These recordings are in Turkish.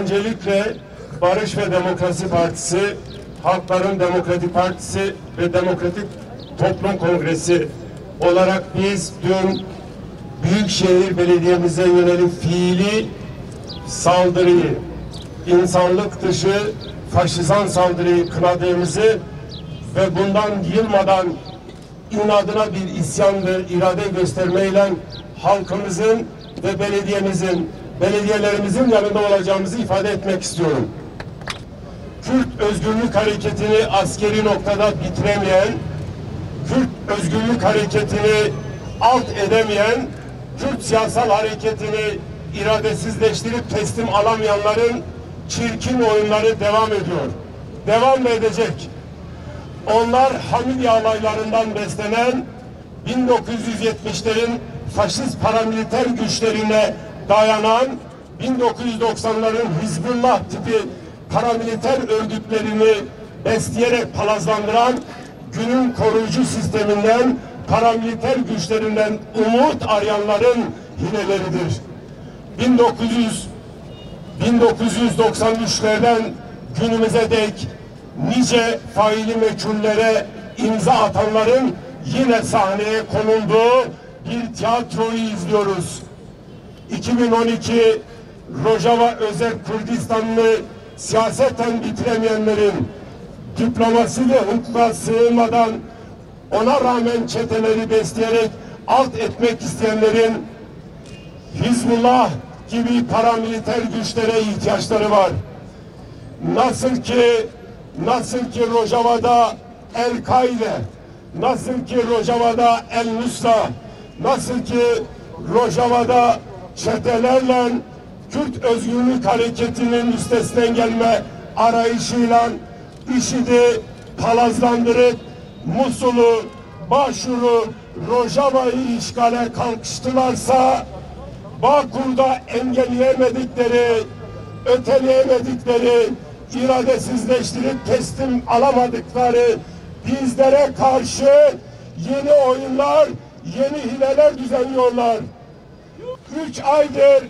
Öncelikle Barış ve Demokrasi Partisi, Halkların Demokratik Partisi ve Demokratik Toplum Kongresi olarak biz dün Büyükşehir Belediye'mize yönelik fiili saldırıyı, insanlık dışı faşizan saldırıyı kınadığımızı ve bundan yılmadan inadına bir isyan ve irade göstermeyle halkımızın ve belediyelerimizin yanında olacağımızı ifade etmek istiyorum. Kürt Özgürlük Hareketi'ni askeri noktada bitiremeyen, Kürt Özgürlük Hareketi'ni alt edemeyen, Kürt siyasal hareketini iradesizleştirip teslim alamayanların çirkin oyunları devam ediyor. Devam edecek. Onlar Hamidi alaylarından beslenen 1970'lerin faşist paramiliter güçlerine dayanan 1990'ların Hizbullah tipi paramiliter örgütlerini besleyerek palazlandıran günün koruyucu sisteminden, paramiliter güçlerinden umut arayanların hileleridir. 1993'lerden günümüze dek nice faili meçhullere imza atanların yine sahneye konulduğu bir tiyatroyu izliyoruz. 2012 Rojava Özerk Kürdistan'ını siyaseten bitiremeyenlerin, diplomasi ve hukuka sığınmadan ona rağmen çeteleri besleyerek alt etmek isteyenlerin Hizbullah gibi paramiliter güçlere ihtiyaçları var. Nasıl ki Rojava'da El-Kaide, nasıl ki Rojava'da El-Nusra, nasıl ki Rojava'da çetelerle Kürt Özgürlük Hareketi'nin üstesinden gelme arayışıyla IŞİD'i palazlandırıp Musul'u, Başur'u, Rojava'yı işgale kalkıştılarsa, Bakur'da engelleyemedikleri, öteleyemedikleri, iradesizleştirip teslim alamadıkları bizlere karşı yeni oyunlar, yeni hileler düzenliyorlar. 3 aydır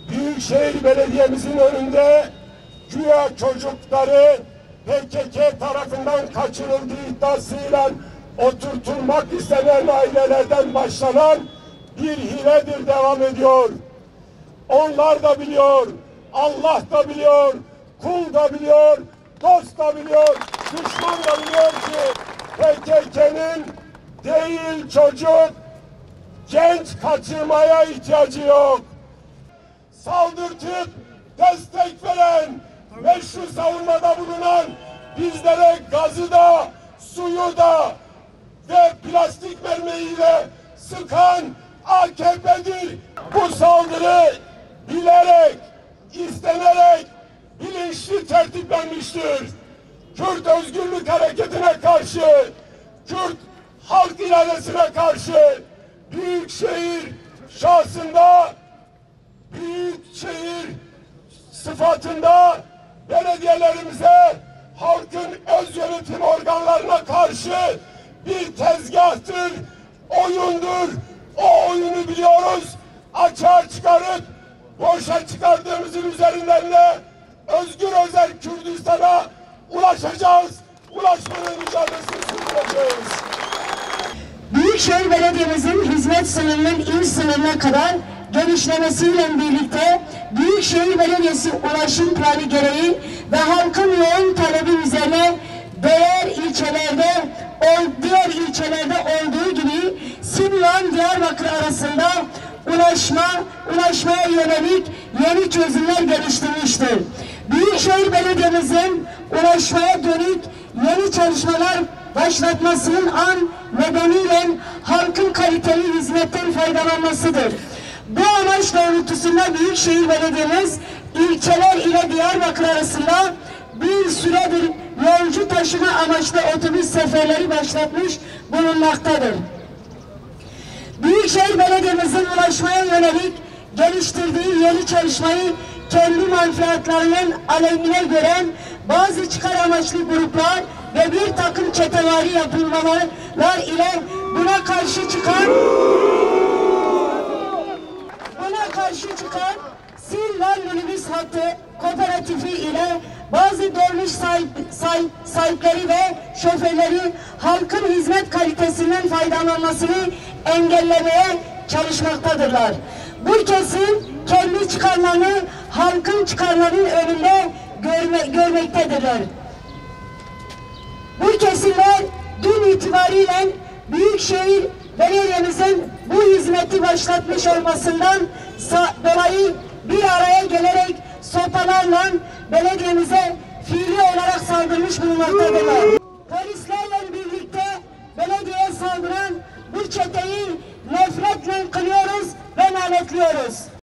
Büyükşehir Belediye'mizin önünde güya çocukları PKK tarafından kaçırıldığı iddiasıyla oturtulmak istenen ailelerden başlanan bir hiledir devam ediyor. Onlar da biliyor, Allah da biliyor, kul da biliyor, dost da biliyor, düşman da biliyor ki PKK'nın değil çocuk, genç kaçırmaya ihtiyacı yok. Saldırtıp destek veren, meşru savunmada bulunan bizlere gazı da, suyu da ve plastik mermiyle sıkan AKP'dir. Bu saldırı bilerek, istenerek, bilinçli tertiplenmiştir. Kürt Özgürlük Hareketi'ne karşı, Kürt halk iradesine karşı Büyükşehir şahsında, Büyükşehir sıfatında belediyelerimize, halkın öz yönetim organlarına karşı bir tezgahtır, oyundur. O oyunu biliyoruz. Açığa çıkarıp boşa çıkardığımızın üzerinden de Özgür Özel Kürdistan'a ulaşacağız. Ulaşmanın mücadelesini sürdüreceğiz. Büyükşehir Belediye'mizin hizmet sınırının il sınırına kadar genişlemesiyle birlikte Büyükşehir Belediyesi ulaşım planı gereği ve halkın yoğun talebi üzerine diğer ilçelerde olduğu gibi Sinyan Diyarbakır arasında ulaşmaya yönelik yeni çözümler geliştirmiştir. Büyükşehir Belediye'mizin ulaşmaya dönük yeni çalışmalar başlatmasının an nedeniyle halkın kaliteli hizmetten faydalanmasıdır. Bu amaç doğrultusunda Büyükşehir Belediye'miz ilçeler ile Diyarbakır arasında bir süredir yolcu taşıma amaçlı otobüs seferleri başlatmış bulunmaktadır. Büyükşehir Belediye'mizin ulaşmaya yönelik geliştirdiği yeni çalışmayı kendi menfaatlarının aleyhine gören bazı çıkar amaçlı gruplar ve bir takım çetevari yapılmalar ile buna karşı çıkan Silvan Minibüs Hattı Kooperatifi ile bazı dolmuş sahipleri ve şoförleri halkın hizmet kalitesinden faydalanmasını engellemeye çalışmaktadırlar. Bu kesim kendi çıkarlarını halkın çıkarlarının önünde görmektedirler. Bu kesimler dün itibariyle Büyükşehir Belediye'mizin bu hizmeti başlatmış olmasından dolayı bir araya gelerek sopalarla belediyemize fiili olarak saldırmış bulunmaktadırlar. Polislerle birlikte belediyeye saldıran bu çeteyi nefretle kınıyoruz ve lanetliyoruz.